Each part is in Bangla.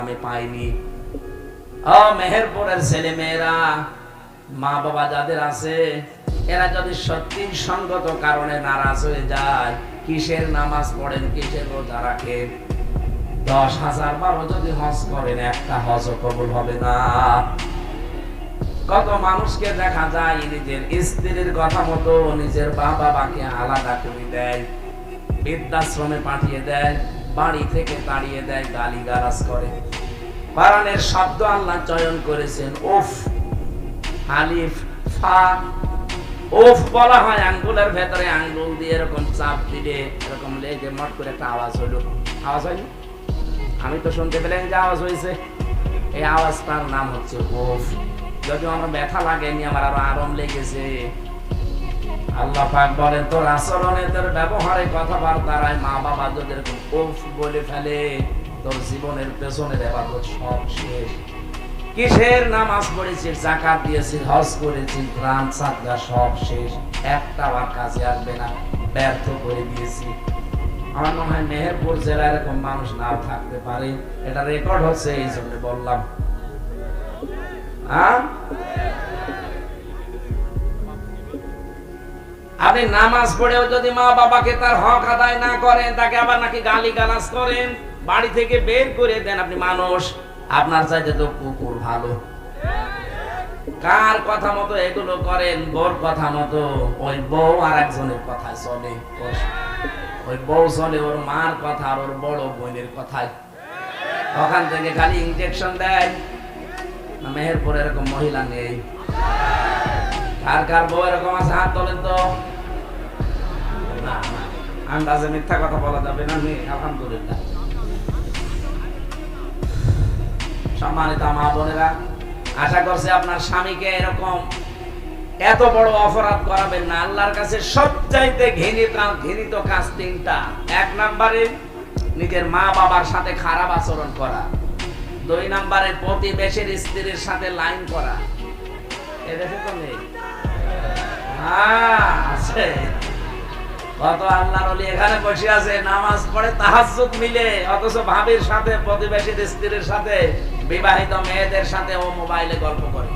আমি পাইনি। মেহেরপুরের ছেলে মেয়েরা, মা বাবা যাদের আছে, এরা যদি সত্যি সঙ্গত কারণে নারাজ হয়ে যায়, কিসের নামাজ পড়েন, কিসের রোজা রাখেন, 10,000 বারও যদি হজ করেন, একটা হজ কবুল হবে না। কত মানুষকে দেখা যায় নিজের স্ত্রীর কথা মতো নিজের বাবাকে আলাদা করে দেয়, বৃদ্ধাশ্রমে পাঠিয়ে দেয়, বাড়ি থেকে তাড়িয়ে দেয়, গালিগালাজ করে। কোরআনের শব্দ আল্লাহ চয়ন করেছেন উফ, আলিফ ফা। উফ বলা হয় আঙ্গুলের ভেতরে আঙ্গুল দিয়ে এরকম চাপ দিলে এরকম লেগে মট করে একটা আওয়াজ হলো। আওয়াজ হয়নি? আমি তো শুনতে পেলাম যে আওয়াজ হয়েছে। এই আওয়াজটার নাম হচ্ছে উফ। যদি আমার ব্যথা লাগেনি, আমার আরো আরাম লেগেছে। আল্লাহ পাক বলেন, তোর আচরণে, তোর ব্যবহারে, কথাবার্তায় মা বাবা যদি এরকম উফ বলে ফেলে, তোর জীবনের পেছনের ইবাদত সব শেষ। কিসের নামাজ পড়েছিস, যাকাত দিয়েছিস, হজ করেছিস, দান সাদকা সব শেষ, একটা আর কাজে আসবে না, ব্যর্থ করে দিয়েছি। আমার মনে হয় মেহেরপুর জেলায় এরকম মানুষ নাও থাকতে পারে। এটা রেকর্ড হচ্ছে, এই জন্য বললাম। আপনি নামাজ পড়েও যদি মা বাবাকে তার হক আদায় না করেন, তাকে আবার নাকি গালিগালাজ করেন, বাড়ি থেকে বের করে দেন, আপনি মানুষ? আপনার চাইতে তো কুকুর ভালো। কার কথা মতো এগুলো করেন? বউর কথা মতো। ওই বউ আর একজনের কথা চলে, ওই বউ চলে ওর মার কথা আর ওর বড় বোনের কথায়। ওখান থেকে খালি ইনজেকশন দেয়। মেহেরপুরে এরকম মহিলা নেই? কার কার বউ এরকম আছে হাত তোলেন তো। আন্দাজে মিথ্যা কথা বলা যাবে না। আলহামদুলিল্লাহ। সম্মানিত মা বোনেরা, আশা করছি আপনার স্বামীকে এরকম এত বড় অপরাধ করাবেন না। আল্লাহর কাছে সবচাইতে ঘৃণিত কাজ তিনটা। 1 নম্বরে নিজের মা বাবার সাথে খারাপ আচরণ করা। 2 নম্বরে প্রতিবেশীর স্ত্রীর সাথে লাইন করা। এদেশে তো নেই। আছে। কত আল্লাহর ওলি এখানে বসে আছে, নামাজ পড়ে, তাহাজ্জুদ মিলে, অথচ ভাবির সাথে, প্রতিবেশীর স্ত্রীর সাথে, বিবাহিত মেয়েদের সাথে ও মোবাইলে গল্প করে,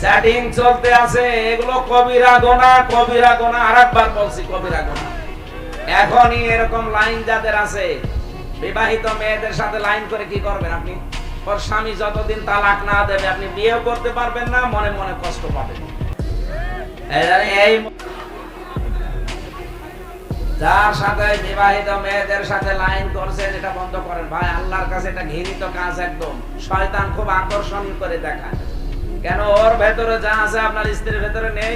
চ্যাটিং চলতে আছে। এগুলো কবিরা গুনাহ, কবিরা গুনাহ। আরেকবার বলছি, কবিরা গুনাহ। এখনই এরকম লাইন যাদের আছে, বিবাহিত মেয়েদের সাথে লাইন করে কি করবেন আপনি? ওর স্বামী যতদিন তালাক না দেবে, আপনি বিয়েও করতে পারবেন না, মনে মনে কষ্ট পাবেন। এই যার সাথে বিবাহিত মেয়েদের সাথে লাইন করছে, এটা বন্ধ করেন ভাই। আল্লাহর কাছে এটা ঘৃণিত কাজ একদম। শয়তান খুব আকর্ষণ করে দেখায়। কেন? ওর ভেতরে যা আছে আপনার স্ত্রীর ভেতরে নেই।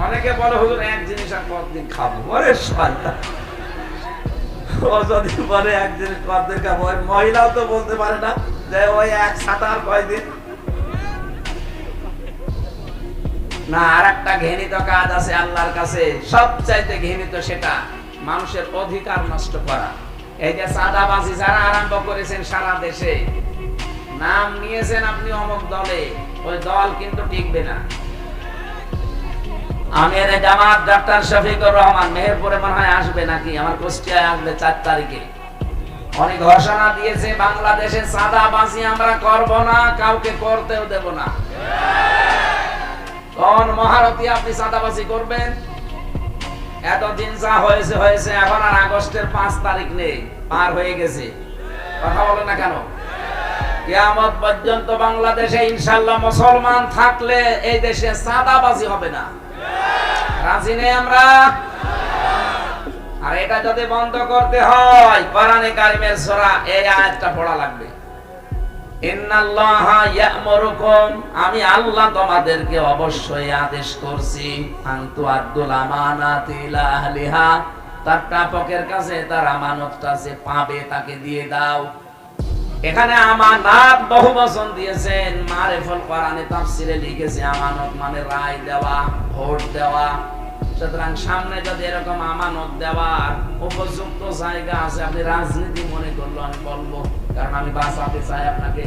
অনেকে বলে হুজুর এক জিনিস আর কতদিন খাবো। ওরে শয়তান, ও যদি বলে এক জিনিস কতদিন খাবো, ওই মহিলাও তো বলতে পারে না যে ওই এক সাঁতার কয়দিন না। আর একটা ঘৃণিত কাজ আছে আল্লাহর কাছে, সবচাইতে ঘৃণিত, সেটা মানুষের অধিকার নষ্ট করা। এই যে চাঁদাবাজি যারা আরম্ভ করেছেন সারা দেশে, নাম নিয়েছেন আপনি অমুক দলে, ওই দল কিন্তু টিকবে না। আমিরে জামাত ডাক্তার শফিকুর রহমান মেহেরপুরে মনে হয় আসবে নাকি, আমার কুষ্টিয়ায় আসবে 4 তারিখে। উনি ঘোষণা দিয়েছে, বাংলাদেশে চাঁদাবাজি আমরা করব না, কাউকে করতেও দেব না। কোন মহারথী আপনি চাঁদাবাজি করবেন? এতদিন যা হয়েছে হয়েছে, এখন আর আগস্টের 5 তারিখ নেই, পার হয়ে গেছে। কথা বলেন না কেন? কিয়ামত পর্যন্ত বাংলাদেশে ইনশাআল্লাহ মুসলমান থাকলে এই দেশে চাঁদাবাজি হবে না। রাজি নেই আমরা? আর এটা যদি বন্ধ করতে হয়, কোরআনে কারিমের সূরা এই আয়াতটা পড়া লাগবে। ইন্নাল্লাহা ইয়া'মুরুকুম, আমি আল্লাহ তোমাদেরকে অবশ্যই আদেশ করছি, আনতু আদুল আমানাতি ইলা আহলিহা, তার প্রাপকের কাছে তার আমানতটা যে পাবে তাকে দিয়ে দাও। এখানে আমানত বহু বচন দিয়েছেন। মারিফুল কোরআনে তাফসিরে লিখেছে আমানত মানে রায় দেওয়া, ভোট দেওয়া। সুতরাং সামনে যদি এরকম আমানত দেওয়ার উপযুক্ত জায়গা আছে, আপনি রাজনীতি মনে করলো আমি বলবো, কারণ আমি বাঁচাতে চাই আপনাকে।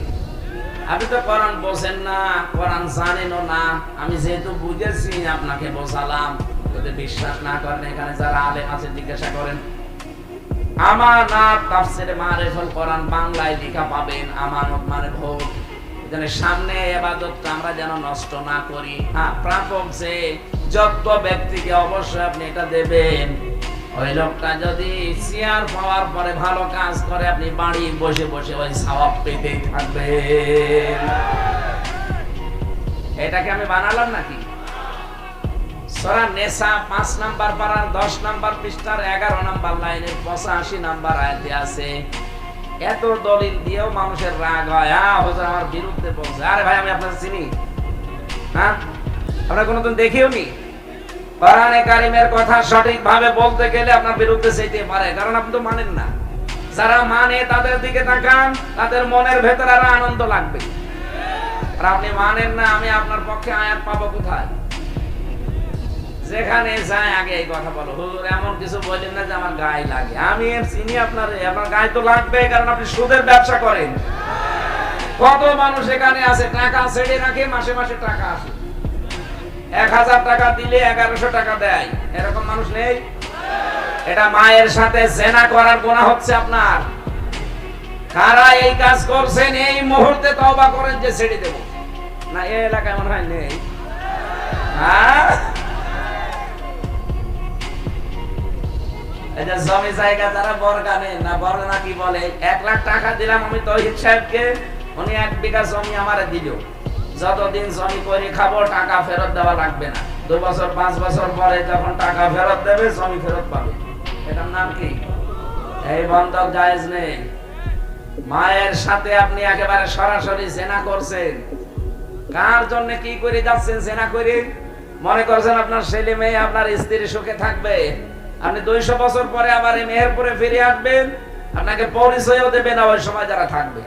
আপনি তো কোরআন বোঝেন না, কোরআন জানেনও না। আমি যেহেতু বুঝেছি আপনাকে বোঝালাম। যদি বিশ্বাস না করেন, এখানে যারা আলেম আছে জিজ্ঞাসা করেন। আমানত তাফসীরে মারিফুল কোরআন বাংলায় লেখা পাবেন, আমানত মানে ভোট। এখানে সামনে ইবাদতটা আমরা যেন নষ্ট না করি। হ্যাঁ, প্রাপক যে যত ব্যক্তিকে অবশ্যই আপনি এটা দেবেন, ওই লোকটা যদি চেয়ার পাওয়ার পরে ভালো কাজ করে, আপনি বাড়ি বসে বসে ওই সওয়াব পেতেই থাকবেন। এটাকে আমি বানালাম নাকি? সূরা নিসা 5 নাম্বার পারার 10 নাম্বার পৃষ্ঠার 11 নাম্বার লাইনের 85 নাম্বার আয়াতে আছে। এত দলিল দিয়েও মানুষের রাগ হয়, হুজুর আমার বিরুদ্ধে বলছে। আরে ভাই, আমি আপনাকে চিনি? হ্যাঁ, আপনারা কোনোদিন দেখিও নি? কোরআনে কারীমের কথা সঠিকভাবে বলতে গেলে আপনার বিরুদ্ধে যেতে পারে, কারণ আপনি তো মানেন না। যারা মানে তাদের দিকে তাকান, তাদের মনের ভেতরে আরো আনন্দ লাগবে। আর আপনি মানেন না, আমি আপনার পক্ষে আয়াত পাবো কোথায়? যেখানে যায় আগে এই কথা বলো, হুজুর এমন কিছু বলেন না যে আমার গায়ে লাগে। আমি চিনি আপনারে, আপনার গায়ে তো লাগবে, কারণ আপনি সুদের ব্যবসা করেন। কত মানুষ এখানে আছে টাকা ছেড়ে রাখে, মাসে মাসে টাকা আসে, 1000 টাকা দিলে 1100 টাকা দেয়, এরকম মানুষ নেই? এটা মায়ের সাথে জেনা করার গুনাহ হচ্ছে আপনার। কারা এই কাজ করছেন এই মুহূর্তে তওবা করেন যে ছেড়ে দেব না। এই এলাকায় মনে হয় নেই। হ্যাঁ, এই যে জমি জায়গা যারা বর্গানে না, বর্গা কি বলে, 1 লাখ টাকা দিলাম আমি তৌহিদ সাহেবকে, উনি 1 বিঘা জমি আমারে দিল। যতদিন জমি করে খাবো টাকা ফেরত দেওয়া লাগবে না। 2 বছর 5 বছর পরে যখন টাকা ফেরত দেবে, জমি ফেরত পাবে। এটার নাম কি? এই বন্ধক জায়েজ নেই। মায়ের সাথে আপনি একেবারে সরাসরি জেনা করছেন। কার জন্য কি করে যাচ্ছেন জেনা করে? মনে করছেন আপনার ছেলে মেয়ে, আপনার স্ত্রী সুখে থাকবে, আপনি 200 বছর পরে আবার এই মেহেরপুরে ফিরে আসবেন, আপনাকে পরিচয়ও দেবে না ওই সময় যারা থাকবে।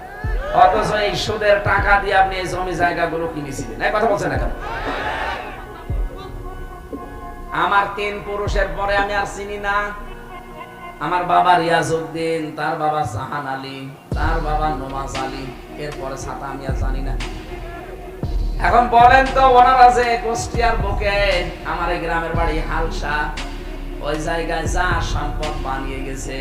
অথচ এই সুদের টাকা দিয়ে আপনি এই জমি জায়গাগুলো কিনেছিলেন। এই কথা বলছেন এখন? আমার 3 পুরুষের পরে আমি আর চিনি না। আমার বাবা রিয়াজউদ্দিন, তার বাবা জাহান আলী, তার বাবা নমাজ আলী, এরপরে ছাতা আমি আর জানি না। এখন বলেন তো, ওনার আছে কুষ্টিয়ার বুকে, আমার এই গ্রামের বাড়ি হালসা, ওই জায়গায় যা সম্পদ বানিয়ে গেছে।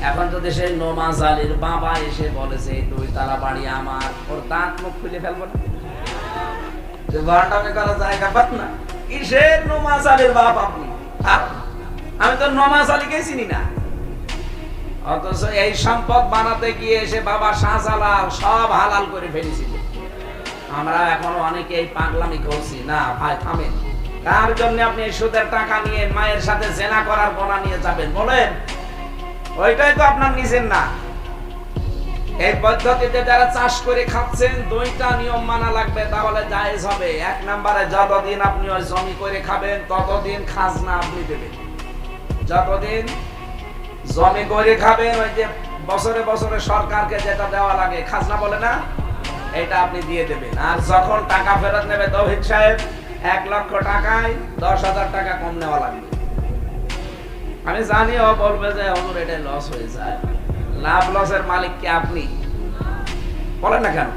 এখন যদি সেই নমাজ আলীর বাবা এসে বলেছে 2 তলা বাড়ি আমার, ওর দাঁত মুখ খুলে ফেলবো না? যে বাড়াটাকে করা জায়গা পাত না, কিসের নমাজ আলীর বাপ আপনি? আমি তো নমাজ আলীকে চিনি না। অথচ এই সম্পদ বানাতে গিয়ে এসে বাবা শাহজালাল সব হালাল করে ফেলেছিল। আমরা এখন অনেকে এই পাগলামি করছি। না ভাই, থামেন। কার জন্য আপনি এই সুদের টাকা নিয়ে মায়ের সাথে জেনা করার গোনা নিয়ে যাবেন বলেন? ওইটাই তো আপনার নিজের না। এই পদ্ধতিতে যারা চাষ করে খাচ্ছেন, 2টা নিয়ম মানা লাগবে, তাহলে জায়েজ হবে। 1 নম্বরে, যতদিন আপনি ওই জমি করে খাবেন ততদিন খাজনা আপনি দেবেন। যতদিন জমি করে খাবেন, ওই যে বছরে বছরে সরকারকে যেটা দেওয়া লাগে খাজনা বলে না, এটা আপনি দিয়ে দেবেন। আর যখন টাকা ফেরত নেবে তৌহিদ সাহেব, 1 লক্ষ টাকায় 10,000 টাকা কম নেওয়া লাগবে। আমি জানি ও বলবে যে হুজুর এটা লস হয়ে যায়। লাভ লসের মালিক কি আপনি? বলেন না কেন?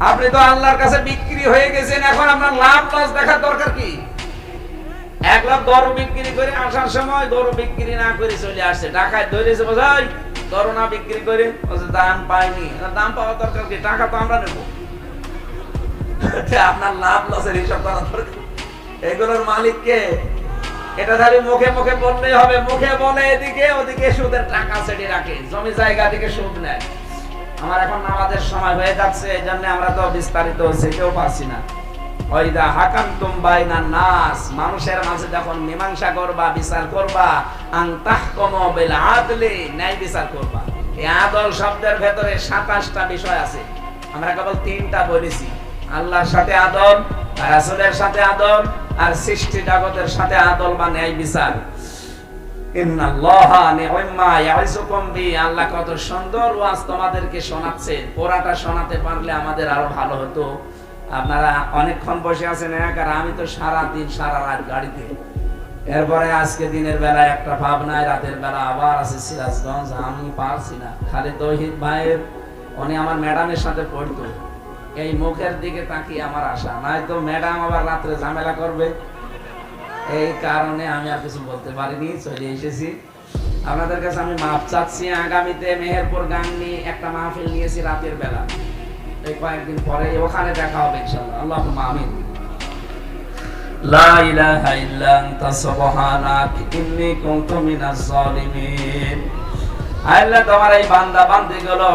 আপনি তো আল্লাহর কাছে বিক্রি হয়ে গেছেন, এখন আপনার লাভ লস দেখার দরকার কি? 1 লাখ গরু বিক্রি করে আসার সময় গরু বিক্রি না করে চলে আসছে, ঢাকায় ধরেছে বোঝাই, গরু না বিক্রি করে দাম পাইনি। দাম পাওয়ার দরকার কি? টাকা তো আমরা নেব। আপনার লাভ লসের হিসাব করা দরকার। এগুলোর মালিক কে? এটা খালি মুখে মুখে বললেই হবে। মুখে বলে এদিকে, ওদিকে সুদের টাকা ছেড়ে রাখে, জমি জায়গা থেকে সুদ নেয়। আমার এখন নামাজের সময় হয়ে যাচ্ছে, এই জন্য আমরা তো বিস্তারিত যেতেও পারছি না। ওইদা হাকামতুম বাইনান নাস, মানুষের মাঝে যখন মীমাংসা করবা, বিচার করবা, আন তাহকুমু বিল আদলি, ন্যায় বিচার করবা। এই আদল শব্দের ভেতরে 27টা বিষয় আছে। আমরা কেবল 3টা বলেছি। আল্লাহর সাথে আদল, রাসূলের সাথে আদল, আর সৃষ্টি জগতের সাথে আদল বা ন্যায় বিচার। ইন্নাল্লাহা নি'মা ইয়াইযুকুম বি, আল্লাহ কত সুন্দর ওয়াজ তোমাদেরকে শোনাচ্ছেন। পুরাটা শোনাতে পারলে আমাদের আরো ভালো হতো। আপনারা অনেকক্ষণ বসে আছেন এক, আর আমি তো সারা দিন সারা রাত গাড়িতে। এরপরে আজকে দিনের বেলা একটা ভাবনায়, রাতের বেলা আবার আছে সিরাজগঞ্জ। আমি পারছি না। খালি তৌহিদ ভাইয়ের, উনি আমার ম্যাডামের সাথে পড়তো, এই মুখের দিকে তাকিয়ে আমার আশা, নয়তো ম্যাডাম আবার রাত্রে ঝামেলা করবে। এই কারণে আমি আর কিছু বলতে পারিনি, চলে এসেছি। আপনাদের কাছে আমি মাপ চাচ্ছি। আগামীতে মেহেরপুর গাংনি একটা মাহফিল নিয়েছি রাতের বেলা, এই কয়েকদিন পরে ওখানে দেখা হবে ইনশাআল্লাহ। আল্লাহুম্মা আমিন। লা ইলাহা ইল্লা আনতা সুবহানাক ইন্নী কুনতু মিনাজ জালিমিন। আল্লাহ, তোমার এই বান্দা বান্দিগুলো